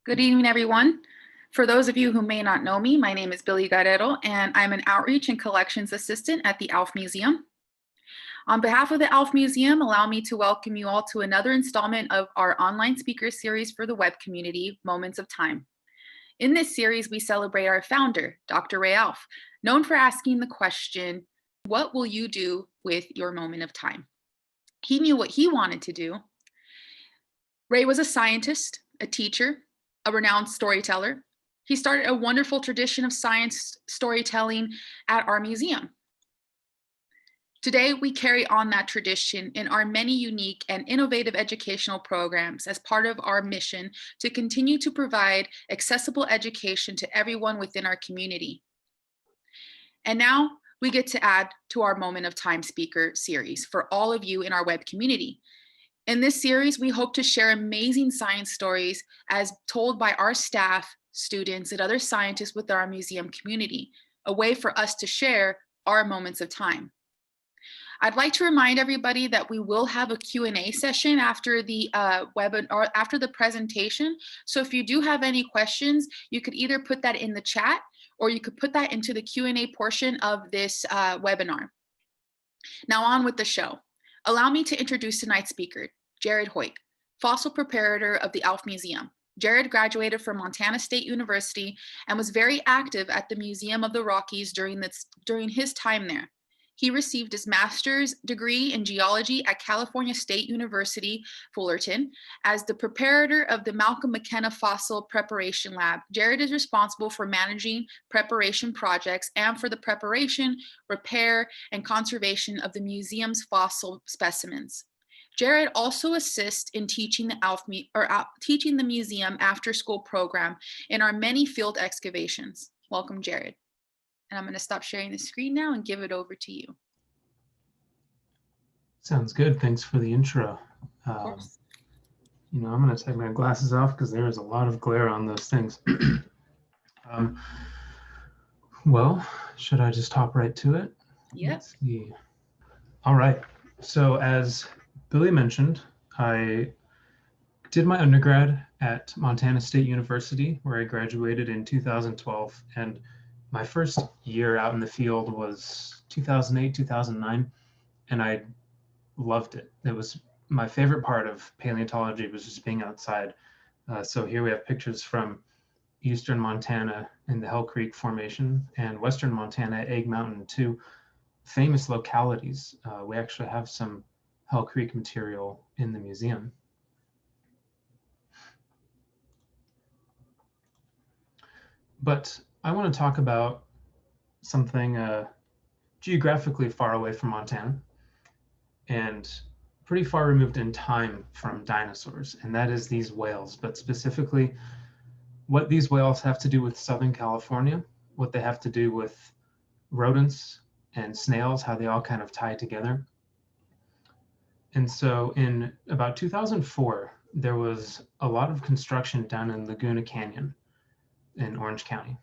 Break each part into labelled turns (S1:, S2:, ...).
S1: Good evening, everyone. For those of you who may not know me, my name is Billy Guerrero, and I'm an Outreach and Collections Assistant at the Alf Museum. On behalf of the Alf Museum, allow me to welcome you all to another installment of our online speaker series for the web community, Moments of Time. In this series, we celebrate our founder, Dr. Ray Alf, known for asking the question, what will you do with your moment of time? He knew what he wanted to do. Ray was a scientist, a teacher, a renowned storyteller. He started a wonderful tradition of science storytelling at our museum. Today, we carry on that tradition in our many unique and innovative educational programs as part of our mission to continue to provide accessible education to everyone within our community. And now we get to add to our Moment of Time speaker series for all of you in our web community. In this series, we hope to share amazing science stories as told by our staff, students, and other scientists with our museum community, a way for us to share our moments of time. I'd like to remind everybody that we will have a Q&A session after the webinar, after the presentation. So if you do have any questions, you could either put that in the chat or you could put that into the Q&A portion of this webinar. Now on with the show. Allow me to introduce tonight's speaker, Jared Heuck, fossil preparator of the Alf Museum. Jared graduated from Montana State University and was very active at the Museum of the Rockies during his time there. He received his master's degree in geology at California State University-Fullerton. As the preparator of the Malcom McKenna Fossil Preparation Lab, Jared is responsible for managing preparation projects and for the preparation, repair, and conservation of the museum's fossil specimens. Jared also assists in teaching the museum after-school program in our many field excavations. Welcome, Jared. And I'm going to stop sharing the screen now and give it over to you.
S2: Sounds good. Thanks for the intro.
S1: Of course.
S2: I'm going to take my glasses off because there is a lot of glare on those things. Well, should I just hop right to it?
S1: Yep.
S2: Let's see. All right. So as Billy mentioned, I did my undergrad at Montana State University, where I graduated in 2012. And my first year out in the field was 2008, 2009, and I loved it. It was my favorite part of paleontology was just being outside. So here we have pictures from eastern Montana in the Hell Creek Formation and western Montana, Egg Mountain, two famous localities. We actually have some Hell Creek material in the museum. But I want to talk about something geographically far away from Montana and pretty far removed in time from dinosaurs, and that is these whales, but specifically what these whales have to do with Southern California, what they have to do with rodents and snails, how they all kind of tie together. And so in about 2004, there was a lot of construction done in Laguna Canyon in Orange County.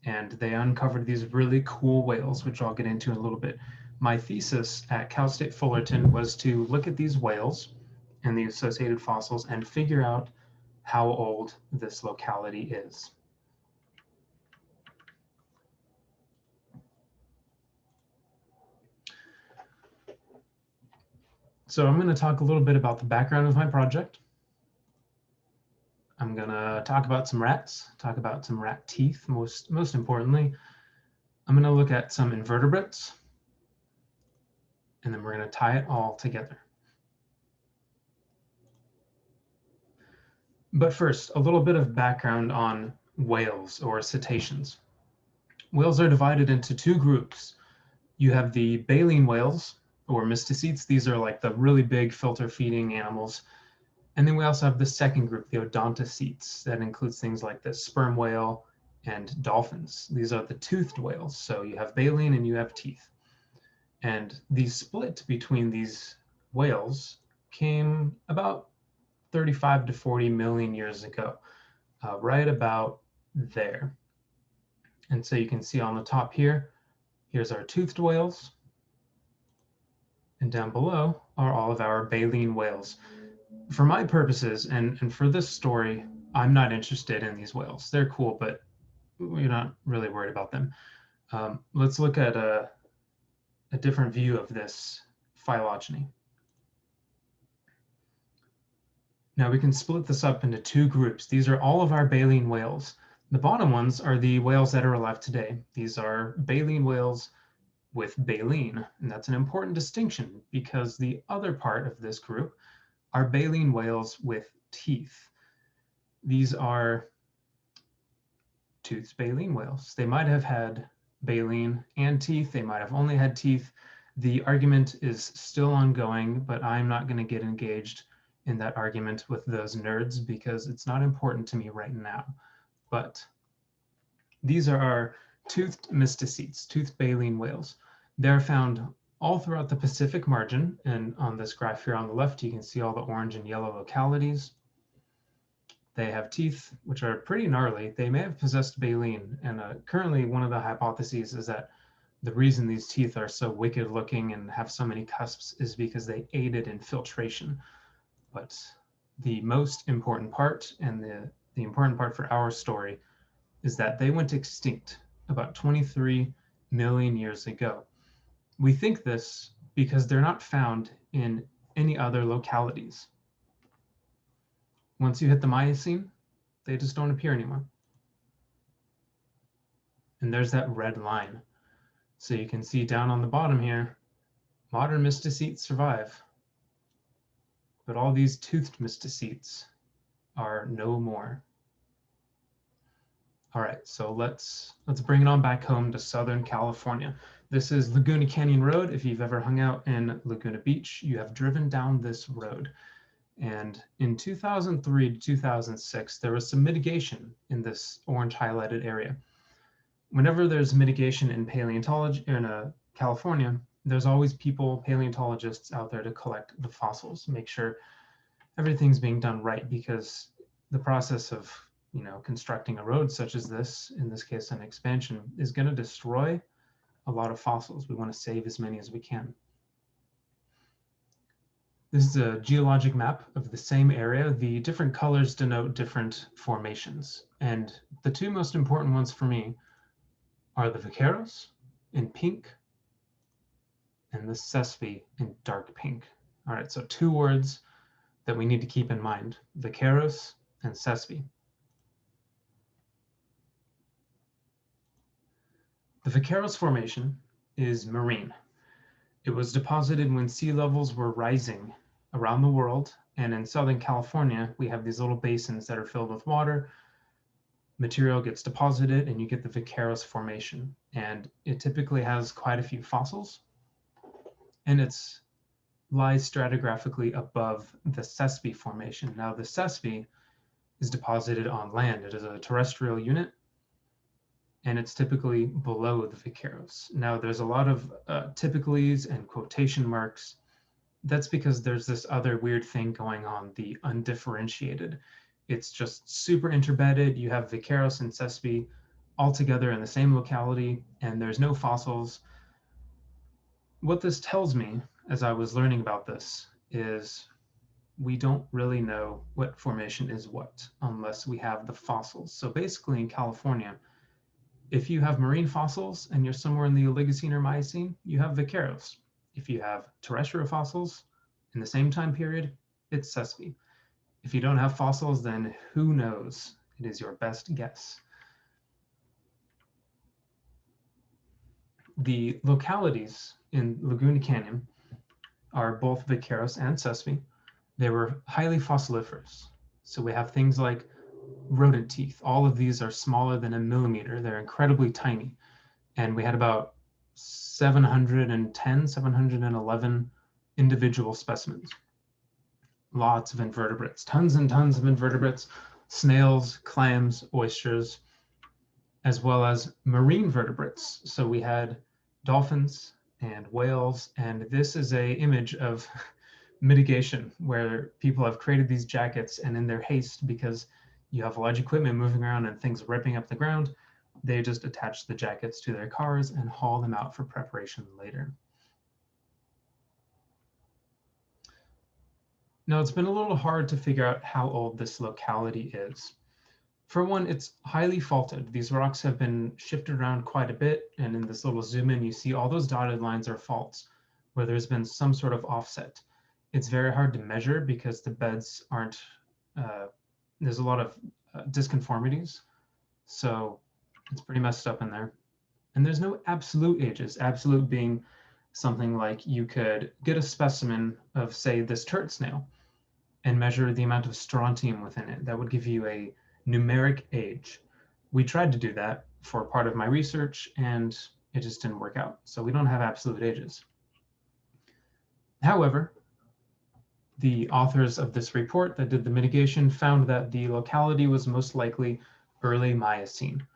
S2: And they uncovered these really cool whales, which I'll get into in a little bit. My thesis at Cal State Fullerton was to look at these whales and the associated fossils and figure out how old this locality is. So I'm going to talk a little bit about the background of my project. I'm going to talk about some rats, talk about some rat teeth, most importantly. I'm going to look at some invertebrates, and then we're going to tie it all together. But first, a little bit of background on whales or cetaceans. Whales are divided into two groups. You have the baleen whales, or mysticetes. These are like the really big filter feeding animals. And then we also have the second group, the odontocetes. That includes things like the sperm whale and dolphins. These are the toothed whales. So you have baleen and you have teeth. And the split between these whales came about 35 to 40 million years ago, right about there. And so you can see on the top here, here's our toothed whales. And down below are all of our baleen whales. For my purposes, and for this story, I'm not interested in these whales. They're cool, but we're not really worried about them. Let's look at a different view of this phylogeny. Now we can split this up into two groups. These are all of our baleen whales. The bottom ones are the whales that are alive today. These are baleen whales with baleen, and that's an important distinction because the other part of this group are baleen whales with teeth. These are toothed baleen whales. They might have had baleen and teeth. They might have only had teeth. The argument is still ongoing, but I'm not going to get engaged in that argument with those nerds because it's not important to me right now. But these are our toothed mysticetes, toothed baleen whales. They're found all throughout the Pacific margin, and on this graph here on the left, you can see all the orange and yellow localities. They have teeth, which are pretty gnarly. They may have possessed baleen, and currently one of the hypotheses is that the reason these teeth are so wicked looking and have so many cusps is because they aided in filtration. But the most important part, and the important part for our story, is that they went extinct about 23 million years ago. We think this because they're not found in any other localities. Once you hit the Myosin, they just don't appear anymore. And there's that red line. So you can see down on the bottom here, modern mysticetes survive, but all these toothed mysticetes are no more. All right, so let's bring it on back home to Southern California. This is Laguna Canyon Road. If you've ever hung out in Laguna Beach, you have driven down this road. And in 2003 to 2006, there was some mitigation in this orange highlighted area. Whenever there's mitigation in paleontology in California, there's always people, paleontologists out there to collect the fossils, make sure everything's being done right, because the process of constructing a road such as this, in this case an expansion, is going to destroy a lot of fossils. We want to save as many as we can. This is a geologic map of the same area. The different colors denote different formations. And the two most important ones for me are the Vaqueros in pink and the Sespe in dark pink. All right, so two words that we need to keep in mind, Vaqueros and Sespe. The Vaqueros Formation is marine. It was deposited when sea levels were rising around the world, and in Southern California, we have these little basins that are filled with water. Material gets deposited, and you get the Vaqueros Formation, and it typically has quite a few fossils, and it lies stratigraphically above the Sespe Formation. Now, the Sespe is deposited on land. It is a terrestrial unit, and it's typically below the Vaqueros. Now, there's a lot of typicallys and quotation marks. That's because there's this other weird thing going on, the undifferentiated. It's just super interbedded. You have Vaqueros and Sespe all together in the same locality, and there's no fossils. What this tells me, as I was learning about this, is we don't really know what formation is what unless we have the fossils. So basically in California, if you have marine fossils and you're somewhere in the Oligocene or Miocene, you have Vaqueros. If you have terrestrial fossils in the same time period, it's Sespe. If you don't have fossils, then who knows? It is your best guess. The localities in Laguna Canyon are both Vaqueros and Sespe. They were highly fossiliferous. So we have things like rodent teeth. All of these are smaller than a millimeter. They're incredibly tiny. And we had about 710, 711 individual specimens. Lots of invertebrates, tons and tons of invertebrates, snails, clams, oysters, as well as marine vertebrates. So we had dolphins and whales, and this is an image of mitigation where people have created these jackets, and in their haste, because you have large equipment moving around and things ripping up the ground, they just attach the jackets to their cars and haul them out for preparation later. Now, it's been a little hard to figure out how old this locality is. For one, it's highly faulted. These rocks have been shifted around quite a bit, and in this little zoom in, you see all those dotted lines are faults where there's been some sort of offset. It's very hard to measure because the beds aren't, there's a lot of disconformities, so it's pretty messed up in there. And there's no absolute ages, absolute being something like you could get a specimen of, say, this turret snail and measure the amount of strontium within it. That would give you a numeric age. We tried to do that for part of my research and it just didn't work out. So we don't have absolute ages. However, the authors of this report that did the mitigation found that the locality was most likely early Miocene.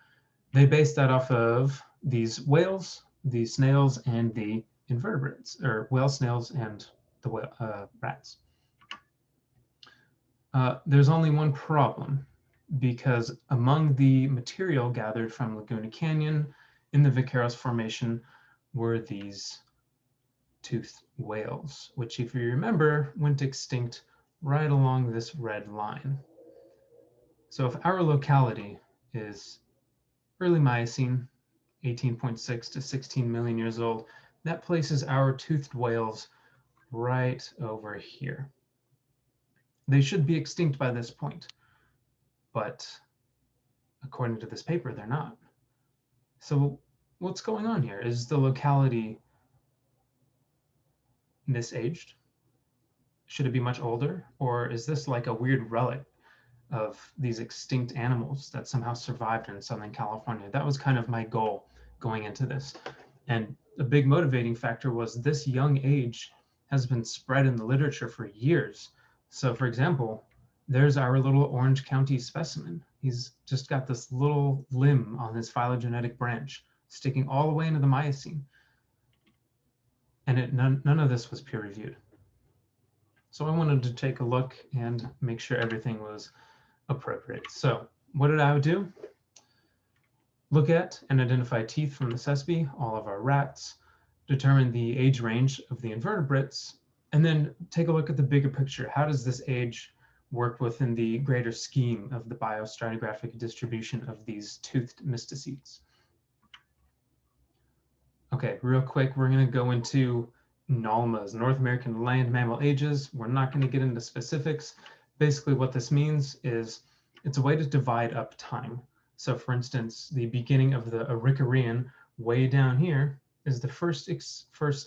S2: They based that off of these whales, the snails, and the invertebrates, or whale, snails, and the rats. There's only one problem, because among the material gathered from Laguna Canyon in the Vaqueros Formation were these toothed whales, which, if you remember, went extinct right along this red line. So if our locality is early Miocene, 18.6 to 16 million years old, that places our toothed whales right over here. They should be extinct by this point, but according to this paper, they're not. So what's going on here? Is the locality misaged? Should it be much older? Or is this like a weird relic of these extinct animals that somehow survived in Southern California? That was kind of my goal going into this. And a big motivating factor was this young age has been spread in the literature for years. So for example, there's our little Orange County specimen. He's just got this little limb on his phylogenetic branch sticking all the way into the Miocene. And none of this was peer reviewed. So I wanted to take a look and make sure everything was appropriate. So what did I do? Look at and identify teeth from the CESP, all of our rats, determine the age range of the invertebrates, and then take a look at the bigger picture. How does this age work within the greater scheme of the biostratigraphic distribution of these toothed mysticetes? Okay, real quick, we're going to go into NALMAs, North American land mammal ages. We're not going to get into specifics. Basically, what this means is it's a way to divide up time. So for instance, the beginning of the Araucarian way down here is the first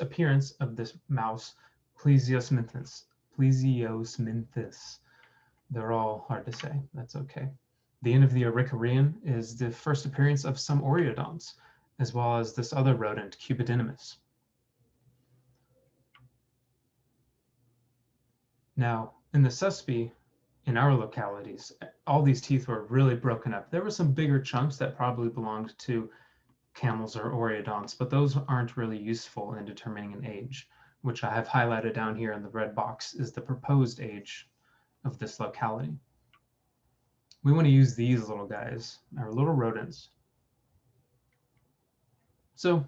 S2: appearance of this mouse, Plesiosminthus. They're all hard to say, that's okay. The end of the Araucarian is the first appearance of some Oreodonts, as well as this other rodent, Cubidinemus. Now, in the CESP, in our localities, all these teeth were really broken up. There were some bigger chunks that probably belonged to camels or Oreodonts, but those aren't really useful in determining an age, which I have highlighted down here in the red box is the proposed age of this locality. We want to use these little guys, our little rodents. So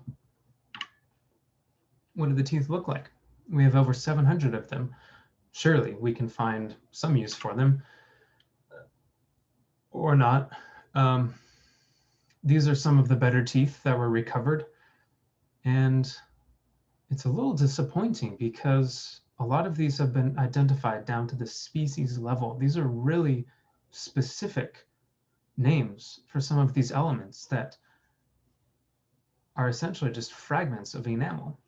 S2: what do the teeth look like? We have over 700 of them. Surely we can find some use for them or not. These are some of the better teeth that were recovered. And it's a little disappointing because a lot of these have been identified down to the species level. These are really specific names for some of these elements that are essentially just fragments of enamel.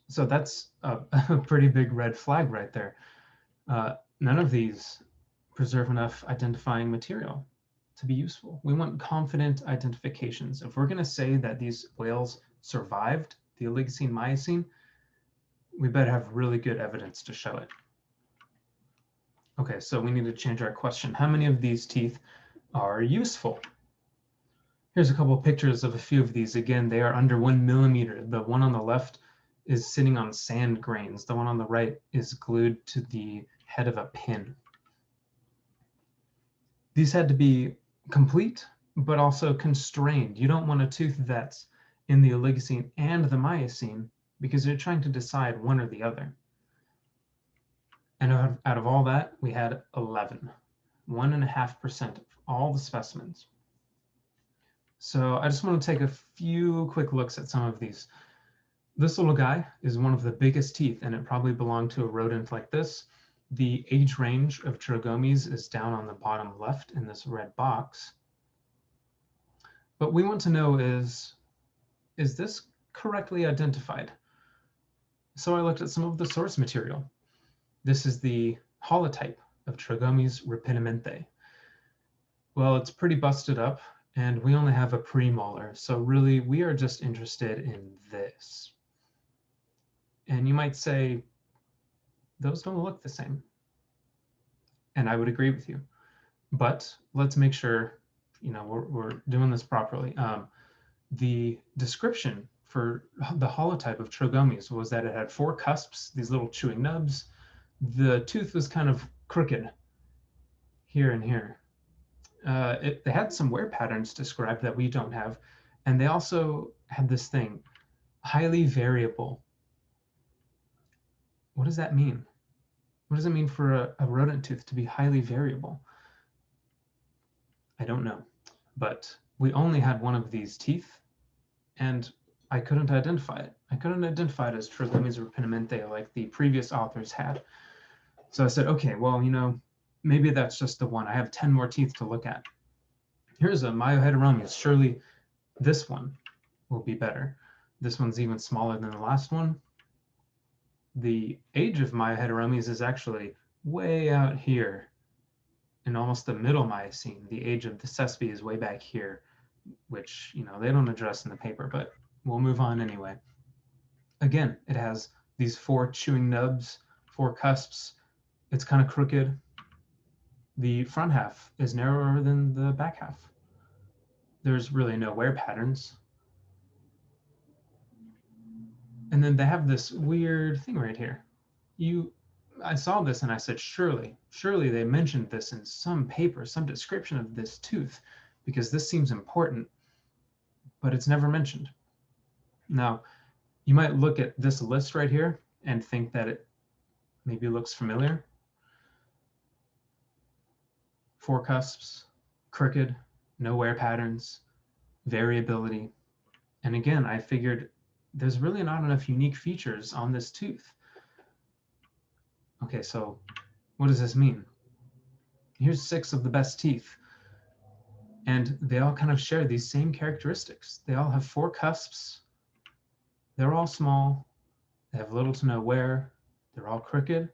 S2: So that's a pretty big red flag right there. None of these preserve enough identifying material to be useful. We want confident identifications. If we're going to say that these whales survived the Oligocene Miocene, we better have really good evidence to show it. Okay, so we need to change our question. How many of these teeth are useful? Here's a couple of pictures of a few of these. Again, they are under 1 millimeter. The one on the left is sitting on sand grains. The one on the right is glued to the head of a pin. These had to be complete, but also constrained. You don't want a tooth that's in the Oligocene and the Miocene because you're trying to decide one or the other. And out of all that, we had 11. 1.5% of all the specimens. So I just want to take a few quick looks at some of these. This little guy is one of the biggest teeth, and it probably belonged to a rodent like this. The age range of Trogomes is down on the bottom left in this red box. But we want to know is this correctly identified? So I looked at some of the source material. This is the holotype of Trogomes rapidamente. Well, it's pretty busted up, and we only have a premolar. So really, we are just interested in this. And you might say, those don't look the same. And I would agree with you. But let's make sure, we're doing this properly. The description for the holotype of Trogomes was that it had 4 cusps, these little chewing nubs. The tooth was kind of crooked here and here. They had some wear patterns described that we don't have. And they also had this thing, highly variable. What does that mean? What does it mean for a rodent tooth to be highly variable? I don't know, but we only had one of these teeth, and I couldn't identify it. I couldn't identify it as Trogomes rapidamente like the previous authors had. So I said, okay, well, maybe that's just the one. I have 10 more teeth to look at. Here's a Myoheteromeus. Surely this one will be better. This one's even smaller than the last one. The age of Myoheteromeus is actually way out here in almost the middle Miocene. The age of the Cespi is way back here, which, they don't address in the paper, but we'll move on anyway. Again, it has these 4 chewing nubs, 4 cusps. It's kind of crooked. The front half is narrower than the back half. There's really no wear patterns. And then they have this weird thing right here. I saw this and I said, surely they mentioned this in some paper, some description of this tooth, because this seems important, but it's never mentioned. Now, you might look at this list right here and think that it maybe looks familiar. 4 cusps, crooked, no wear patterns, variability. And again, I figured there's really not enough unique features on this tooth. Okay, so what does this mean? Here's 6 of the best teeth. And they all kind of share these same characteristics. They all have 4 cusps. They're all small. They have little to no wear. They're all crooked.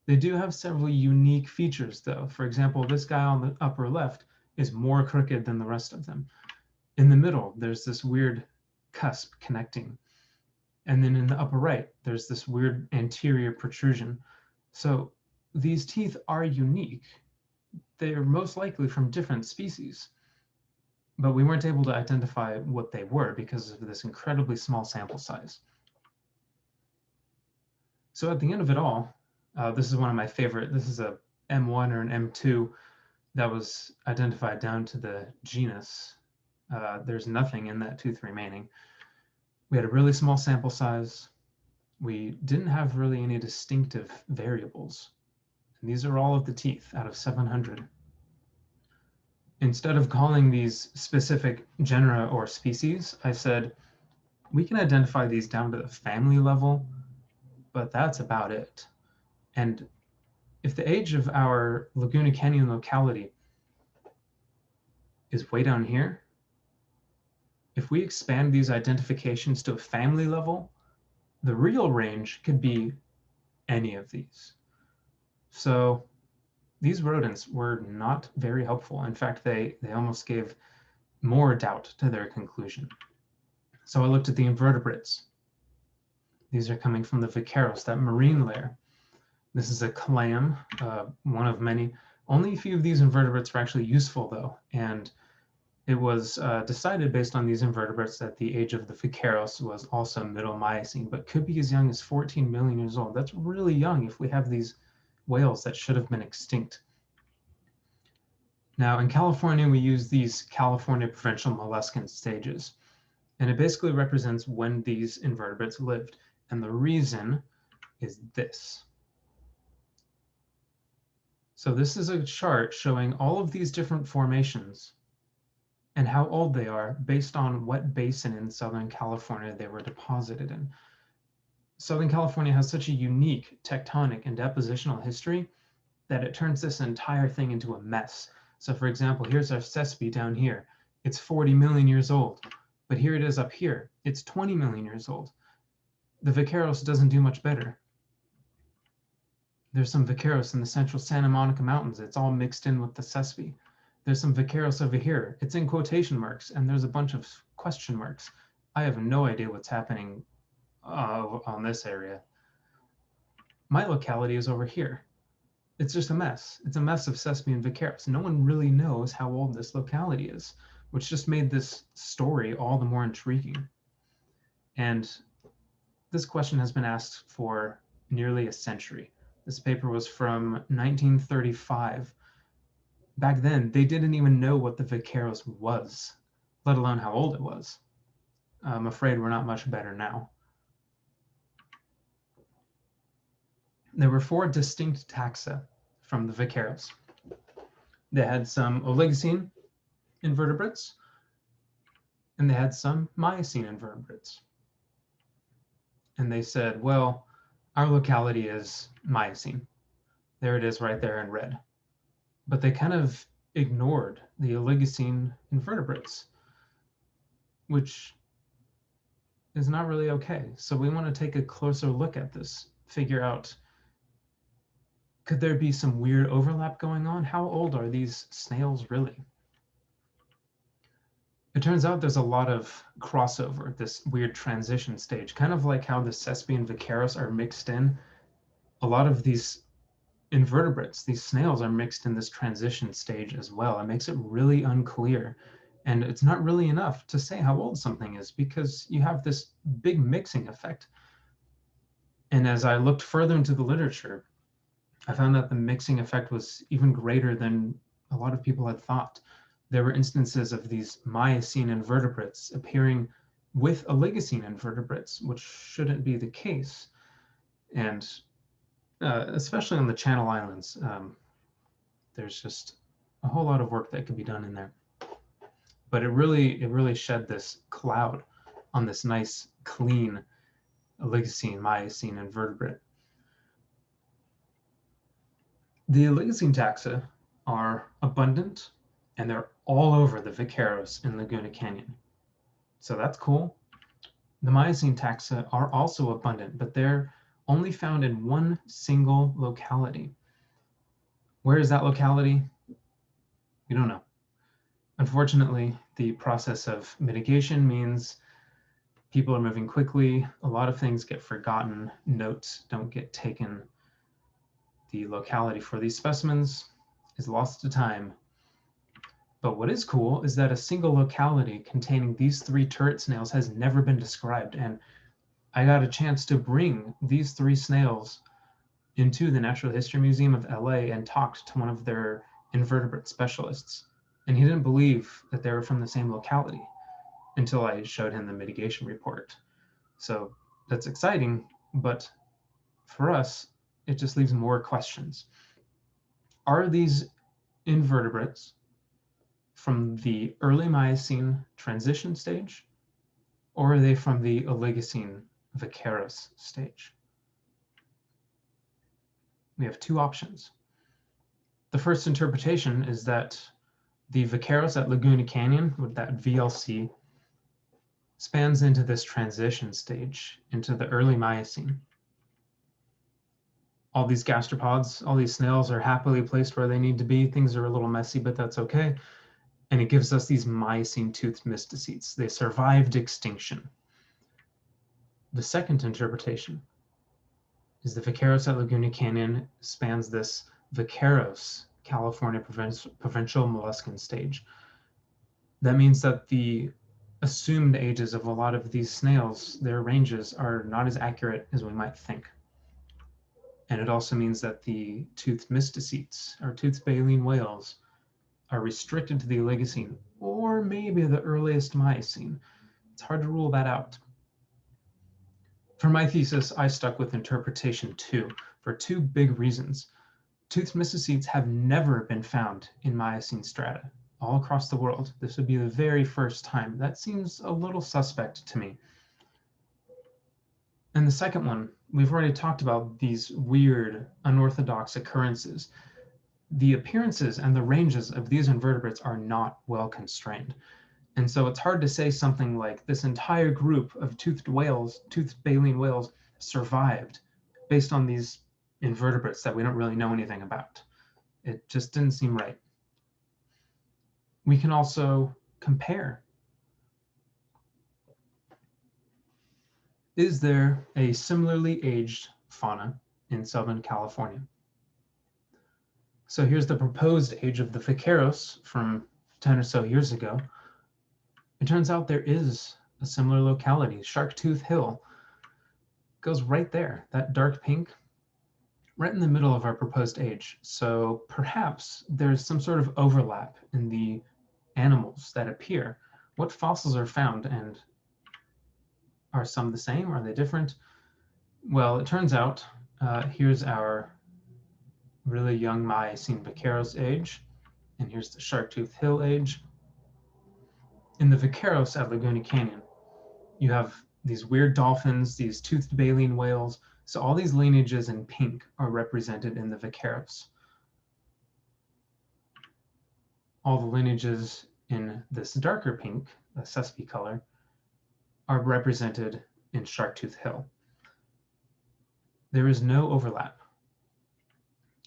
S2: They do have several unique features, though. For example, this guy on the upper left is more crooked than the rest of them. In the middle, there's this weird cusp connecting. And then in the upper right, there's this weird anterior protrusion. So these teeth are unique. They are most likely from different species. But we weren't able to identify what they were because of this incredibly small sample size. So at the end of it all, this is one of my favorite. This is a M1 or an M2 that was identified down to the genus. There's nothing in that tooth remaining. We had a really small sample size. We didn't have really any distinctive variables. And these are all of the teeth out of 700. Instead of calling these specific genera or species, I said, we can identify these down to the family level, but that's about it. And if the age of our Laguna Canyon locality is way down here, if we expand these identifications to a family level, the real range could be any of these. So these rodents were not very helpful. In fact, they almost gave more doubt to their conclusion. So I looked at the invertebrates. These are coming from the Vaqueros, that marine layer. This is a clam, one of many. Only a few of these invertebrates were actually useful, though, and it was decided based on these invertebrates that the age of the Vaqueros was also middle Miocene, but could be as young as 14 million years old. That's really young if we have these whales that should have been extinct. Now, in California, we use these California Provincial Moleskin stages, and it basically represents when these invertebrates lived. And the reason is this. So this is a chart showing all of these different formations and how old they are based on what basin in Southern California they were deposited in. Southern California has such a unique tectonic and depositional history that it turns this entire thing into a mess. So for example, here's our Sespe down here. It's 40 million years old, but here it is up here. It's 20 million years old. The Vaqueros doesn't do much better. There's some Vaqueros in the central Santa Monica Mountains. It's all mixed in with the Sespe. There's some Vaqueros over here. It's in quotation marks, and there's a bunch of question marks. I have no idea what's happening on this area. My locality is over here. It's just a mess. It's a mess of Sespe and Vaqueros. No one really knows how old this locality is, which just made this story all the more intriguing. And this question has been asked for nearly a century. This paper was from 1935. Back then, they didn't even know what the Vaqueros was, let alone how old it was. I'm afraid we're not much better now. There were 4 distinct taxa from the Vaqueros. They had some Oligocene invertebrates, and they had some Myosin invertebrates. And they said, well, our locality is Myosin. There it is right there in red. But they kind of ignored the Oligocene invertebrates, which is not really okay. So we want to take a closer look at this, figure out, could there be some weird overlap going on? How old are these snails really? It turns out there's a lot of crossover, this weird transition stage, kind of like how the Sespe and Vaqueros are mixed in. A lot of these invertebrates, these snails, are mixed in this transition stage as well. It makes it really unclear. And it's not really enough to say how old something is because you have this big mixing effect. And as I looked further into the literature, I found that the mixing effect was even greater than a lot of people had thought. There were instances of these Myosin invertebrates appearing with Oligocene invertebrates, which shouldn't be the case. And especially on the Channel Islands, there's just a whole lot of work that could be done in there. But it really shed this cloud on this nice, clean Oligocene, Myosin invertebrate. The Oligocene taxa are abundant, and they're all over the Vaqueros in Laguna Canyon. So that's cool. The Myosin taxa are also abundant, but they're only found in one single locality. Where is that locality? We don't know. Unfortunately, the process of mitigation means people are moving quickly. A lot of things get forgotten. Notes don't get taken. The locality for these specimens is lost to time. But what is cool is that a single locality containing these 3 turret snails has never been described. And I got a chance to bring these 3 snails into the Natural History Museum of LA and talked to one of their invertebrate specialists. And he didn't believe that they were from the same locality until I showed him the mitigation report. So that's exciting, but for us, it just leaves more questions. Are these invertebrates from the early Miocene transition stage, or are they from the Oligocene Vaqueros stage? We have 2 options. The first interpretation is that the Vaqueros at Laguna Canyon, with that VLC, spans into this transition stage, into the early Miocene. All these gastropods, all these snails are happily placed where they need to be. Things are a little messy, but that's okay. And it gives us these Miocene toothed mysticetes. They survived extinction. The second interpretation is the Vaqueros at Laguna Canyon spans this Vaqueros California Provincial Moleskin stage. That means that the assumed ages of a lot of these snails, their ranges are not as accurate as we might think. And it also means that the toothed mysticetes, or toothed baleen whales, are restricted to the Oligocene, or maybe the earliest Miocene. It's hard to rule that out. For my thesis, I stuck with interpretation 2 for 2 big reasons. Toothed mysticetes have never been found in Miocene strata all across the world. This would be the very first time. That seems a little suspect to me. And the second one, we've already talked about these weird, unorthodox occurrences. The appearances and the ranges of these invertebrates are not well constrained. And so it's hard to say something like this entire group of toothed baleen whales survived based on these invertebrates that we don't really know anything about. It just didn't seem right. We can also compare. Is there a similarly aged fauna in Southern California? So here's the proposed age of the Vaqueros from 10 or so years ago. It turns out there is a similar locality. Sharktooth Hill goes right there, that dark pink, right in the middle of our proposed age. So perhaps there's some sort of overlap in the animals that appear. What fossils are found, and are some the same? Are they different? Well, it turns out here's our really young Miocene Vaqueros age, and here's the Sharktooth Hill age. In the Vaqueros at Laguna Canyon, you have these weird dolphins, these toothed baleen whales. So all these lineages in pink are represented in the Vaqueros. All the lineages in this darker pink, the sespe color, are represented in Sharktooth Hill. There is no overlap.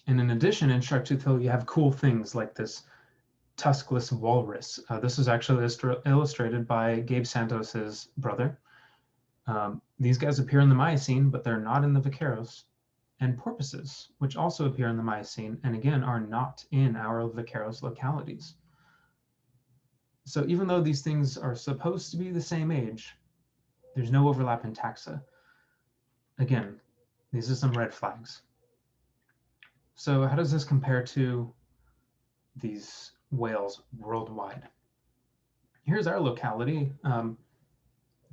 S2: And in addition, in Sharktooth Hill, you have cool things like this tuskless walrus. This is actually illustrated by Gabe Santos's brother. These guys appear in the Miocene, but they're not in the Vaqueros. And porpoises, which also appear in the Miocene, and again, are not in our Vaqueros localities. So even though these things are supposed to be the same age, there's no overlap in taxa. Again, these are some red flags. So how does this compare to these whales worldwide? Here's our locality.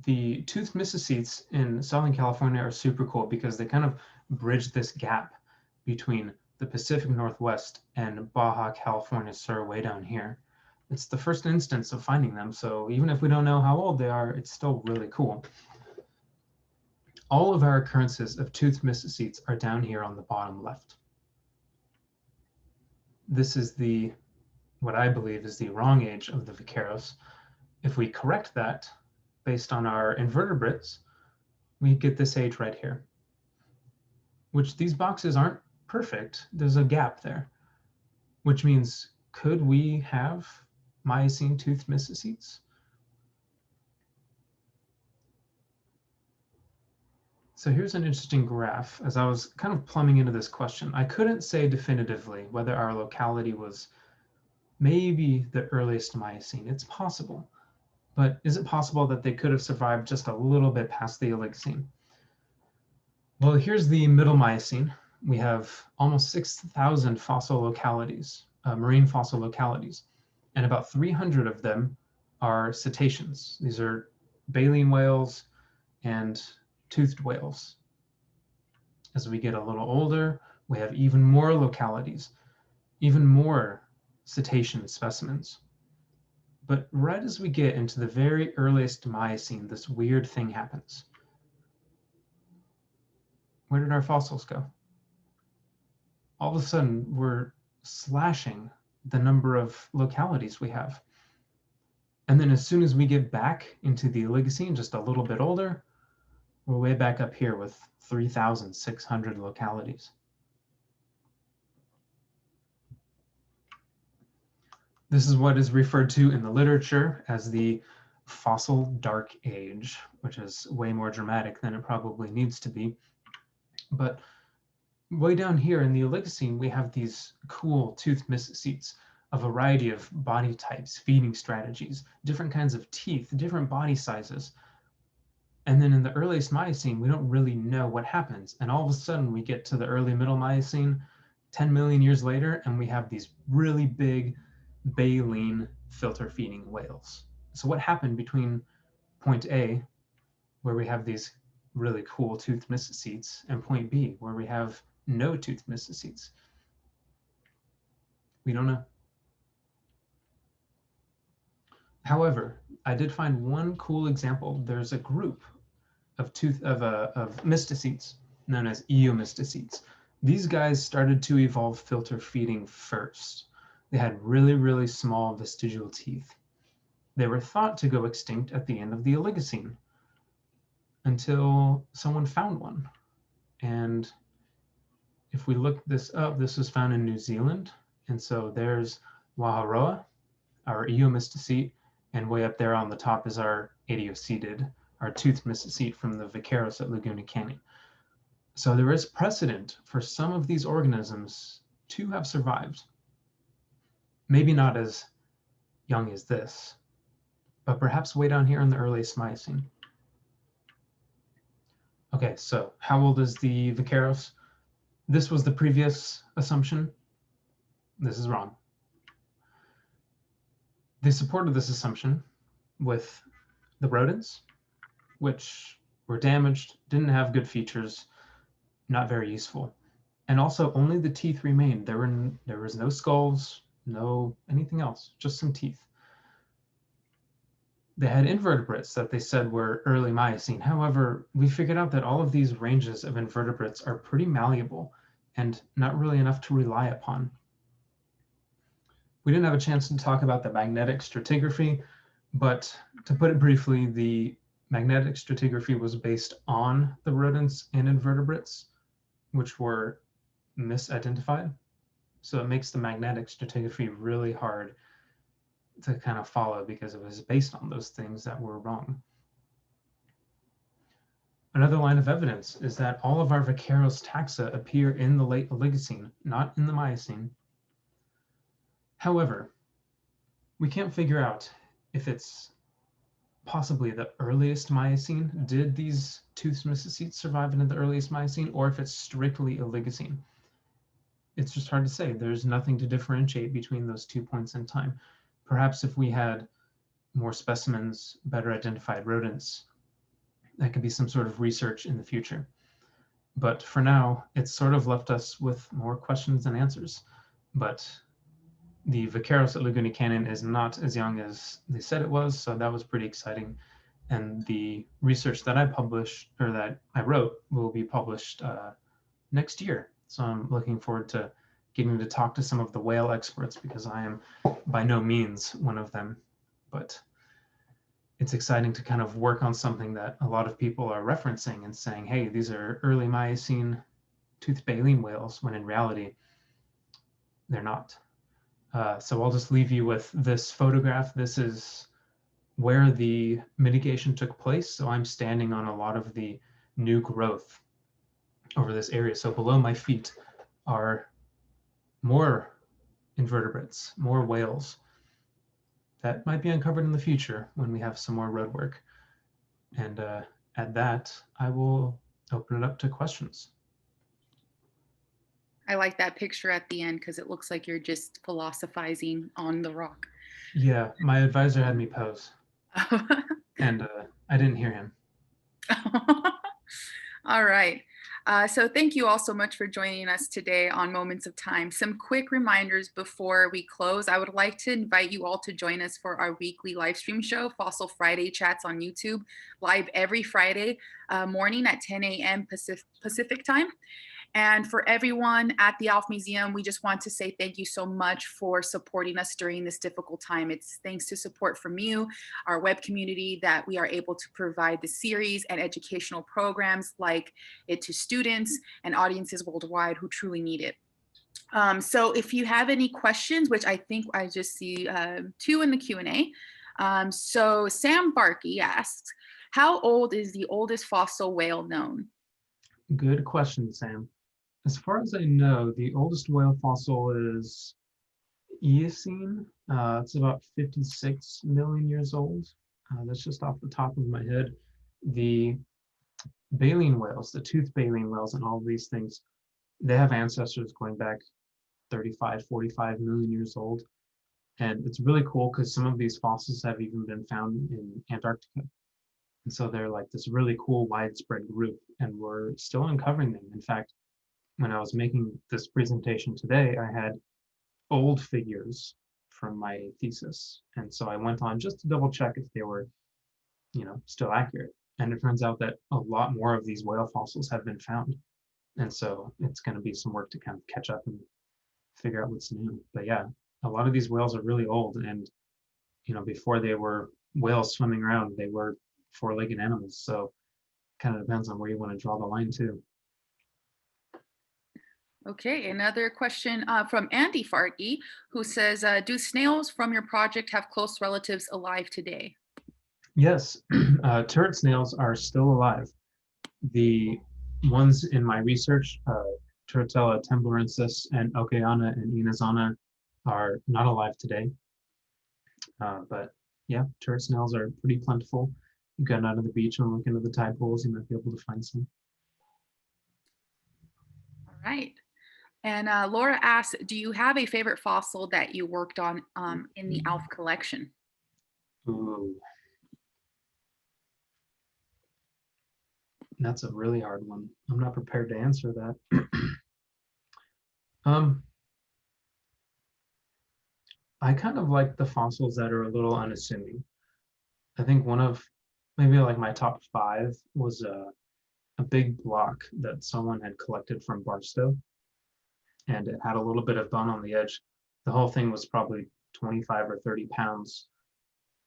S2: The toothed mysticetes in Southern California are super cool because they kind of bridge this gap between the Pacific Northwest and Baja California Sur way down here. It's the first instance of finding them, so even if we don't know how old they are, it's still really cool. All of our occurrences of toothed mysticetes are down here on the bottom left. This is what I believe is the wrong age of the Vaqueros. If we correct that based on our invertebrates, we get this age right here, which these boxes aren't perfect. There's a gap there, which means could we have Miocene toothed mysticetes? So here's an interesting graph. As I was kind of plumbing into this question, I couldn't say definitively whether our locality was maybe the earliest Miocene. It's possible, but is it possible that they could have survived just a little bit past the Oligocene? Well, here's the middle Miocene. We have almost 6,000 fossil localities, marine fossil localities, and about 300 of them are cetaceans. These are baleen whales and toothed whales. As we get a little older, we have even more localities, even more cetacean specimens. But right as we get into the very earliest Miocene, this weird thing happens. Where did our fossils go? All of a sudden, we're slashing the number of localities we have. And then as soon as we get back into the Oligocene, just a little bit older, we're way back up here with 3,600 localities. This is what is referred to in the literature as the fossil dark age, which is way more dramatic than it probably needs to be. But way down here in the Oligocene, we have these cool toothed mysticetes, a variety of body types, feeding strategies, different kinds of teeth, different body sizes. And then in the earliest Miocene, we don't really know what happens. And all of a sudden we get to the early middle Miocene, 10 million years later, and we have these really big baleen filter feeding whales. So what happened between point A, where we have these really cool toothed mysticetes, and point B, where we have no toothed mysticetes? We don't know. However, I did find one cool example. There's a group of mysticetes known as Eumysticetes. These guys started to evolve filter feeding first. They had really, really small vestigial teeth. They were thought to go extinct at the end of the Oligocene until someone found one. And if we look this up, this was found in New Zealand. And so there's Waharoa, our Eumysticete, and way up there on the top is our Adiocetid, our toothed mysticete from the Vaqueros at Laguna Canyon. So there is precedent for some of these organisms to have survived. Maybe not as young as this, but perhaps way down here in the earliest Miocene. Okay, so how old is the Vaqueros? This was the previous assumption. This is wrong. They supported this assumption with the rodents, which were damaged, didn't have good features, not very useful. And also only the teeth remained. There was no skulls, no anything else, just some teeth. They had invertebrates that they said were early Miocene. However, we figured out that all of these ranges of invertebrates are pretty malleable and not really enough to rely upon. We didn't have a chance to talk about the magnetic stratigraphy, but to put it briefly, the magnetic stratigraphy was based on the rodents and invertebrates, which were misidentified. So it makes the magnetic stratigraphy really hard to kind of follow because it was based on those things that were wrong. Another line of evidence is that all of our Vaqueros taxa appear in the late Oligocene, not in the Miocene. However, we can't figure out if it's possibly the earliest Miocene. Did these toothed mysticetes survive into the earliest Miocene, or if it's strictly Oligocene? It's just hard to say. There's nothing to differentiate between those 2 points in time. Perhaps if we had more specimens, better identified rodents, that could be some sort of research in the future. But for now, it's sort of left us with more questions than answers. But the Vaqueros at Laguna Canyon is not as young as they said it was, so that was pretty exciting. And the research that I published, or that I wrote, will be published next year. So I'm looking forward to getting to talk to some of the whale experts, because I am by no means one of them. But it's exciting to kind of work on something that a lot of people are referencing and saying, hey, these are early Miocene toothed baleen whales, when in reality, they're not. So I'll just leave you with this photograph. This is where the mitigation took place. So I'm standing on a lot of the new growth over this area. So below my feet are more invertebrates, more whales that might be uncovered in the future when we have some more road work. And at that, I will open it up to questions.
S1: I like that picture at the end because it looks like you're just philosophizing on the rock.
S2: Yeah, my advisor had me pose, and I didn't hear him.
S1: All right. So thank you all so much for joining us today on Moments of Time. Some quick reminders before we close. I would like to invite you all to join us for our weekly live stream show, Fossil Friday Chats on YouTube, live every Friday morning at 10 a.m. Pacific time. And for everyone at the Alf Museum, we just want to say thank you so much for supporting us during this difficult time. It's thanks to support from you, our web community, that we are able to provide the series and educational programs like it to students and audiences worldwide who truly need it. So if you have any questions, which I think I just see two in the Q&A. So Sam Barkey asks, how old is the oldest fossil whale known?
S2: Good question, Sam. As far as I know, the oldest whale fossil is Eocene. It's about 56 million years old. That's just off the top of my head. The baleen whales, the toothed baleen whales and all of these things, they have ancestors going back 35, 45 million years old. And it's really cool because some of these fossils have even been found in Antarctica. And so they're like this really cool widespread group, and we're still uncovering them. In fact, when I was making this presentation today, I had old figures from my thesis. And so I went on just to double check if they were, still accurate. And it turns out that a lot more of these whale fossils have been found. And so it's going to be some work to kind of catch up and figure out what's new. But yeah, a lot of these whales are really old. And, before they were whales swimming around, they were four-legged animals. So kind of depends on where you want to draw the line too.
S1: Okay, another question from Andy Farkey, who says, do snails from your project have close relatives alive today?
S2: Yes, turret snails are still alive. The ones in my research, Turritella temporensis and Okeana and Inazana, are not alive today. But yeah, turret snails are pretty plentiful. You go out on the beach and look into the tide pools, you might be able to find some.
S1: All right. And Laura asks, do you have a favorite fossil that you worked on in the Alf collection?
S2: Ooh. That's a really hard one. I'm not prepared to answer that. I kind of like the fossils that are a little unassuming. I think one of maybe like my top 5 was a big block that someone had collected from Barstow, and it had a little bit of bone on the edge. The whole thing was probably 25 or 30 pounds.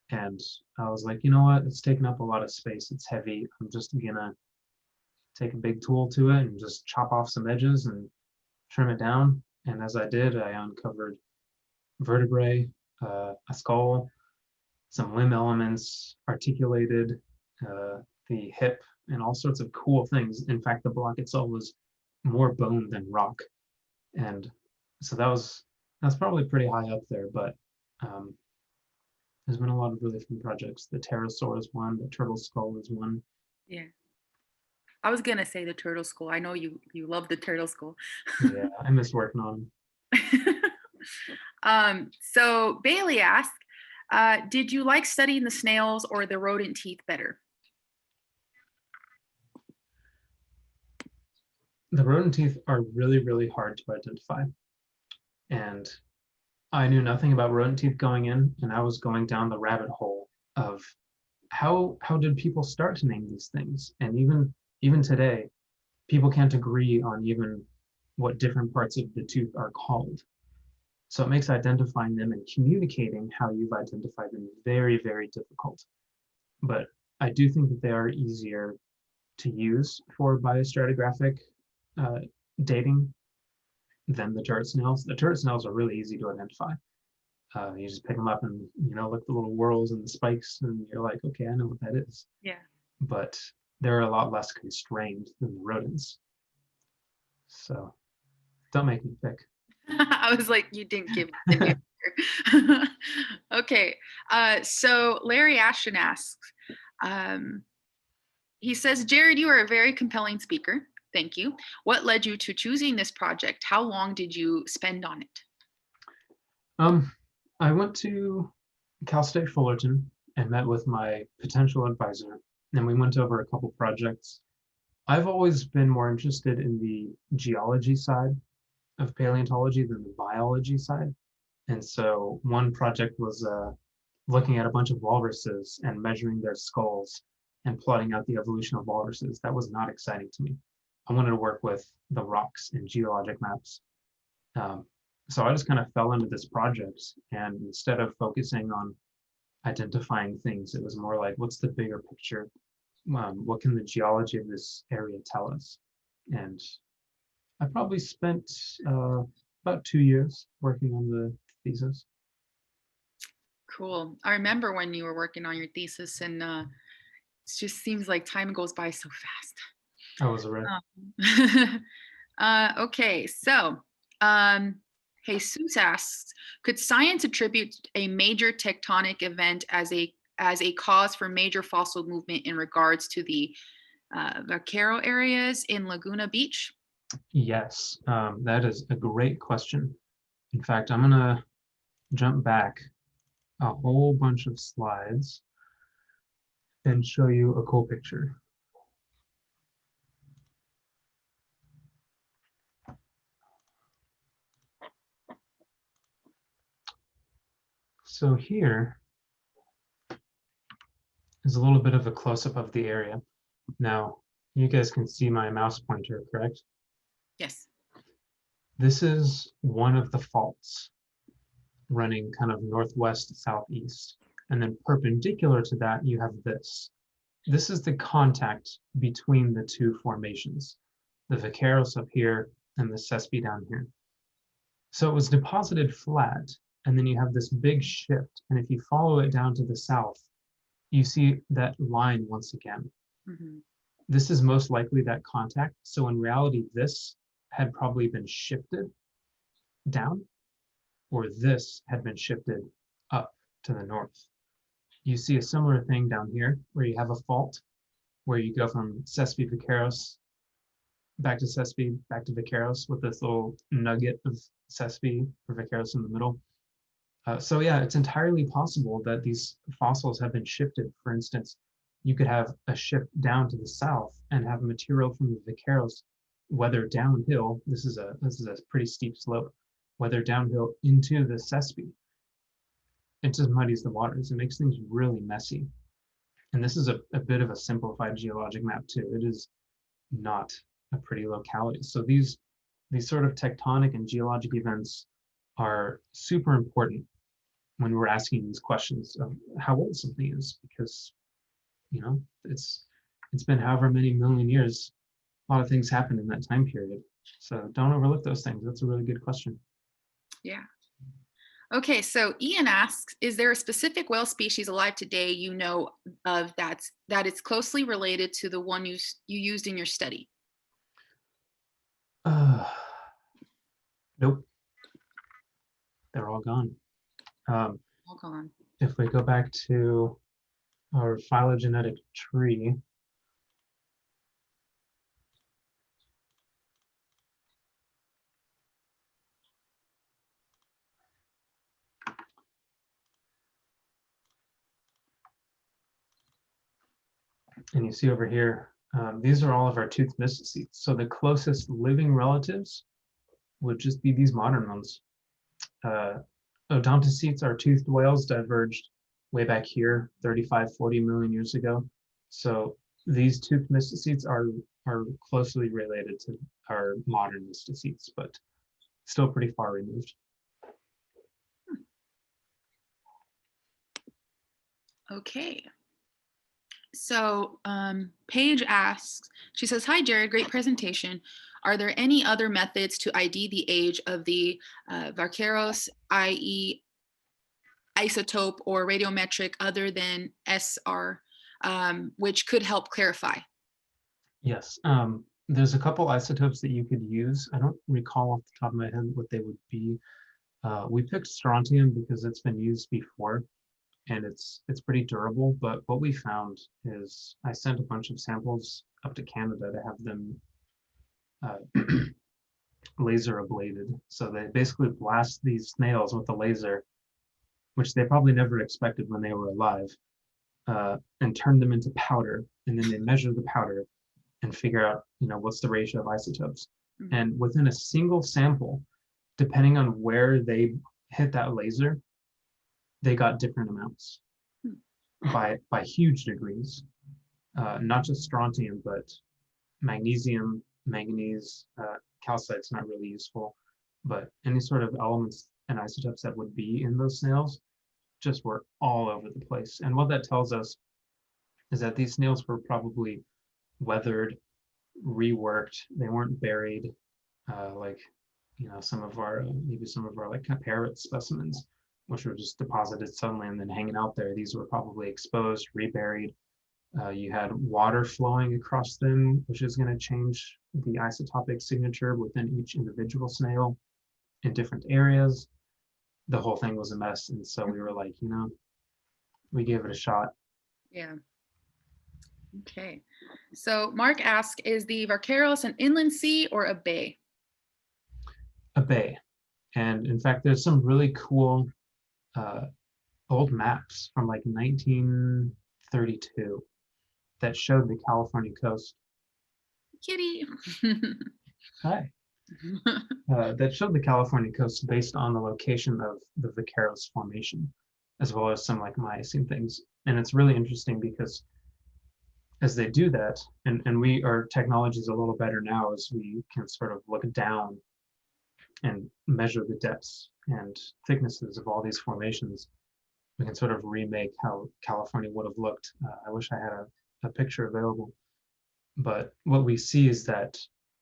S2: And I was like, you know what? It's taking up a lot of space. It's heavy. I'm just gonna take a big tool to it and just chop off some edges and trim it down. And as I did, I uncovered vertebrae, a skull, some limb elements, articulated, the hip, and all sorts of cool things. In fact, the block itself was more bone than rock. And so that's probably pretty high up there, but there's been a lot of really fun projects. The pterosaur is one, the turtle skull is one.
S1: Yeah. I was gonna say the turtle skull. I know you love the turtle skull.
S2: Yeah, I miss working on
S1: them. So Bailey asked, did you like studying the snails or the rodent teeth better?
S2: The rodent teeth are really, really hard to identify. And I knew nothing about rodent teeth going in, and I was going down the rabbit hole of how did people start to name these things? And even today, people can't agree on even what different parts of the tooth are called. So it makes identifying them and communicating how you've identified them very, very difficult. But I do think that they are easier to use for biostratigraphic dating than the turret snails. The turret snails are really easy to identify. You just pick them up and look at the little whorls and the spikes, and you're like, okay, I know what that is.
S1: Yeah.
S2: But they're a lot less constrained than the rodents. So don't make me pick.
S1: I was like, you didn't give the answer. Okay. So Larry Ashton asks, he says, Jared, you are a very compelling speaker. Thank you. What led you to choosing this project? How long did you spend on it?
S2: I went to Cal State Fullerton and met with my potential advisor, and we went over a couple projects. I've always been more interested in the geology side of paleontology than the biology side. And so one project was looking at a bunch of walruses and measuring their skulls and plotting out the evolution of walruses. That was not exciting to me. I wanted to work with the rocks and geologic maps. So I just kind of fell into this project, and instead of focusing on identifying things, it was more like, what's the bigger picture? What can the geology of this area tell us? And I probably spent about 2 years working on the thesis.
S1: Cool. I remember when you were working on your thesis, and it just seems like time goes by so fast.
S2: I was right.
S1: Okay, so Jesus asks, could science attribute a major tectonic event as a cause for major fossil movement in regards to the Vaquero areas in Laguna Beach?
S2: Yes, that is a great question. In fact, I'm gonna jump back a whole bunch of slides and show you a cool picture. So here is a little bit of a close-up of the area. Now, you guys can see my mouse pointer, correct?
S1: Yes.
S2: This is one of the faults running kind of northwest to southeast. And then perpendicular to that, you have this. This is the contact between the two formations, the Vaqueros up here and the Sespe down here. So it was deposited flat, and then you have this big shift. And if you follow it down to the south, you see that line once again.
S1: Mm-hmm.
S2: This is most likely that contact. So in reality, this had probably been shifted down, or this had been shifted up to the north. You see a similar thing down here where you have a fault where you go from Sespe Vaqueros back to Sespe, back to Vaqueros with this little nugget of Sespe or Vaqueros in the middle. So yeah, it's entirely possible that these fossils have been shifted. For instance, you could have a shift down to the south and have material from the Vaqueros weather downhill. This is a pretty steep slope, weather downhill into the Sespe. It just muddies the waters. It makes things really messy. And this is a bit of a simplified geologic map too. It is not a pretty locality. So these sort of tectonic and geologic events are super important when we're asking these questions of how old something is, because it's been however many million years. A lot of things happened in that time period. So don't overlook those things. That's a really good question.
S1: Yeah. Okay, so Ian asks, is there a specific whale species alive today you know of that is closely related to the one you used in your study?
S2: Nope. They're all gone.
S1: All gone.
S2: If we go back to our phylogenetic tree, and you see over here, these are all of our toothed mysticetes. So the closest living relatives would just be these modern ones. Odontocetes, our toothed whales, diverged way back here 35, 40 million years ago. So these toothed mysticetes are closely related to our modern mysticetes, but still pretty far removed.
S1: Okay. So Paige asks, she says, hi, Jared, great presentation. Are there any other methods to ID the age of the Vaqueros, i.e. isotope or radiometric other than SR, which could help clarify?
S2: Yes, there's a couple isotopes that you could use. I don't recall off the top of my head what they would be. We picked strontium because it's been used before and it's pretty durable. But what we found is I sent a bunch of samples up to Canada to have them laser ablated. So they basically blast these snails with a laser, which they probably never expected when they were alive, and turn them into powder. And then they measure the powder and figure out, what's the ratio of isotopes. Mm-hmm. And within a single sample, depending on where they hit that laser, they got different amounts by huge degrees. Not just strontium, but magnesium, manganese, calcite's not really useful, but any sort of elements and isotopes that would be in those snails just were all over the place. And what that tells us is that these snails were probably weathered, reworked. They weren't buried like some of our like parrot specimens, which were just deposited suddenly and then hanging out there. These were probably exposed, reburied. You had water flowing across them, which is going to change the isotopic signature within each individual snail in different areas. The whole thing was a mess, and so we were like, we gave it a shot.
S1: Yeah. Okay. So Mark asks, is the Vaqueros an inland sea or a bay?
S2: A bay. And in fact, there's some really cool old maps from like 1932 that showed the California coast.
S1: Kitty.
S2: Hi. That showed the California coast based on the location of the Vaqueros formation. as well as some like Myosin things. And it's really interesting because as they do that, and our technology is a little better now as we can sort of look down and measure the depths and thicknesses of all these formations, we can sort of remake how California would have looked. I wish I had a picture available. But what we see is that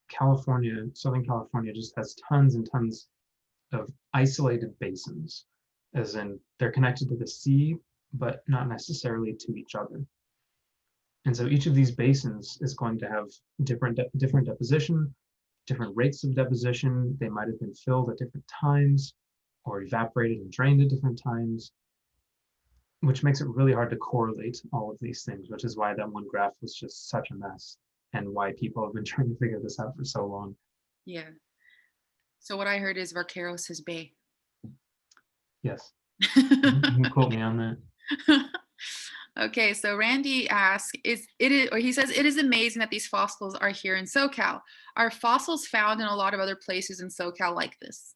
S2: California, Southern California, just has tons and tons of isolated basins, as in they're connected to the sea, but not necessarily to each other. And so each of these basins is going to have different deposition, different rates of deposition. They might have been filled at different times or evaporated and drained at different times, which makes it really hard to correlate all of these things, which is why that one graph was just such a mess and why people have been trying to figure this out for so long.
S1: Yeah. So what I heard is Vaqueros is Bay.
S2: Yes. You can quote me on that.
S1: Okay, so Randy asks, he says, it is amazing that these fossils are here in SoCal. Are fossils found in a lot of other places in SoCal like this?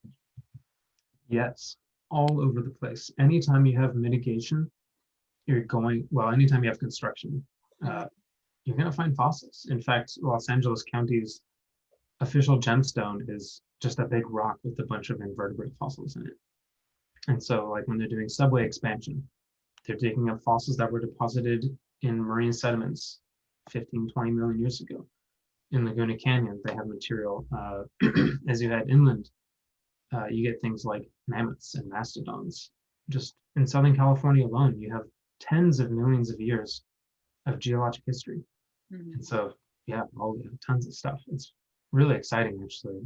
S2: Yes, all over the place. Anytime you have mitigation, anytime you have construction, you're going to find fossils. In fact, Los Angeles County's official gemstone is just a big rock with a bunch of invertebrate fossils in it. And so, like when they're doing subway expansion, they're digging up fossils that were deposited in marine sediments 15, 20 million years ago. In Laguna Canyon, they have material. As you head inland, you get things like mammoths and mastodons. Just in Southern California alone, you have tens of millions of years of geologic history. Mm-hmm. And so, yeah, tons of stuff. It's really exciting, actually.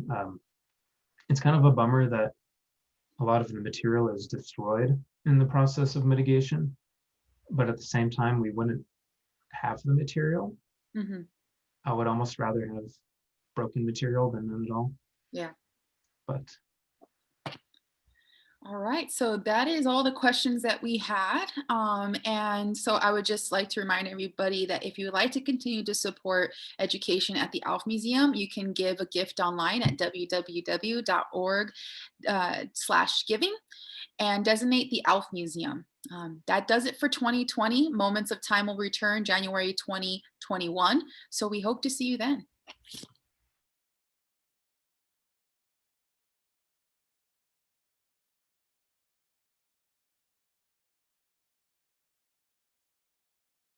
S2: It's kind of a bummer that a lot of the material is destroyed in the process of mitigation, but at the same time, we wouldn't have the material. Mm-hmm. I would almost rather have broken material than none at all.
S1: Yeah.
S2: But
S1: all right, so that is all the questions that we had. And so I would just like to remind everybody that if you would like to continue to support education at the Alf Museum, you can give a gift online at www.org/giving and designate the Alf Museum. That does it for 2020. Moments of Time will return January 2021. So we hope to see you then.